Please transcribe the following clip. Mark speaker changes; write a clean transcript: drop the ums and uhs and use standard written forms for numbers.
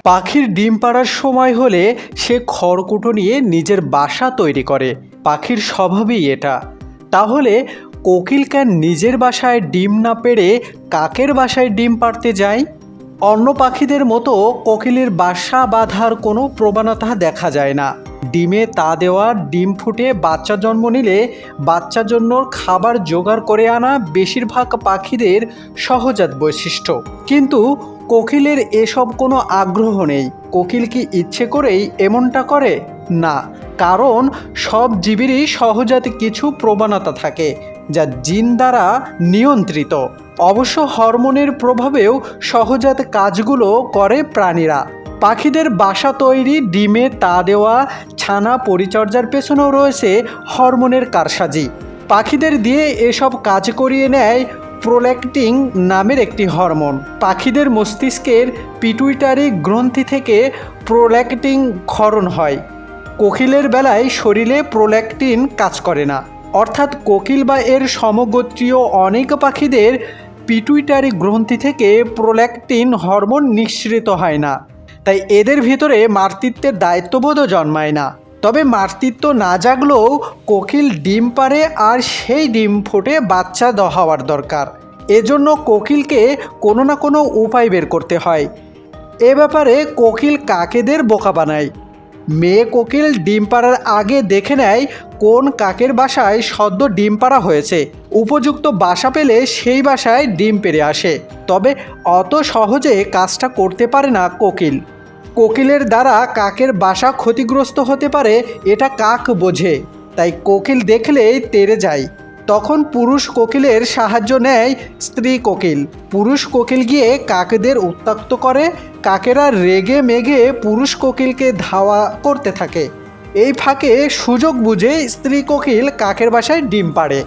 Speaker 1: পাখির ডিম পাড়ার সময় হলে সে খড়কুটো নিয়ে নিজের বাসা তৈরি করে। পাখির স্বভাবই এটা। তাহলে কোকিল কেন নিজের বাসায় ডিম না পেড়ে কাকের বাসায় ডিম পাড়তে যায়? অন্য পাখিদের মতো কোকিলের বাসা বাঁধার কোনো প্রবণতা দেখা যায় না। ডিমে তা দেওয়া, ডিম ফুটে বাচ্চা জন্ম নিলে বাচ্চার জন্য খাবার জোগাড় করে আনা বেশিরভাগ পাখিদের সহজাত বৈশিষ্ট্য। কিন্তু কোকিলের এসব কোনো আগ্রহ নেই। কোকিল কি ইচ্ছে করেই এমনটা করে? না, কারণ সব জীবেরই সহজাত কিছু প্রবণতা থাকে যা জিন দ্বারা নিয়ন্ত্রিত। অবশ্য হরমোনের প্রভাবেও সহজাত কাজগুলো করে প্রাণীরা। পাখিদের বাসা তৈরি, ডিমে তা দেওয়া, ছানা পরিচর্যার পেছনেও রয়েছে হরমোনের কারসাজি। পাখিদের দিয়ে এসব কাজ করিয়ে নেয় প্রোল্যাক্টিন নামের একটি হরমোন। পাখিদের মস্তিষ্কের পিটুইটারি গ্রন্থি থেকে প্রোল্যাক্টিন ক্ষরণ হয়। কোকিলের বেলায় শরীরে প্রোল্যাক্টিন কাজ করে না। অর্থাৎ কোকিল বা এর সমগোত্রীয় অনেক পাখিদের পিটুইটারি গ্রন্থি থেকে প্রোল্যাক্টিন হরমোন নিঃসৃত হয় না। তাই এদের ভিতরে মাতৃত্বের দায়িত্ববোধও জন্মায় না। তবে মাতৃত্ব না জাগলেও কোকিল ডিম পাড়ে, আর সেই ডিম ফুটে বাচ্চা হওয়ার দরকার। এজন্য কোকিলকে কোনো না কোনো উপায় বের করতে হয়। এ ব্যাপারে কোকিল কাকেদের বোকা বানায়। মেয়ে কোকিল ডিম পাড়ার আগে দেখে নেয় কোন কাকের বাসায় সদ্য ডিম পাড়া হয়েছে। উপযুক্ত বাসা পেলে সেই বাসায় ডিম পেড়ে আসে। তবে অত সহজে কাজটা করতে পারে না কোকিল। কোকিলের দ্বারা কাকের বাসা ক্ষতিগ্রস্ত হতে পারে, এটা কাক বোঝে। তাই কোকিল দেখলেই তেড়ে যায়। তখন পুরুষ কোকিলের সাহায্য নেয় স্ত্রী কোকিল। পুরুষ কোকিল গিয়ে কাকেদের উত্ত্যক্ত করে। কাকেরা রেগে মেগে পুরুষ কোকিলকে ধাওয়া করতে থাকে। এই ফাঁকে সুযোগ বুঝে স্ত্রী কোকিল কাকের বাসায় ডিম পাড়ে।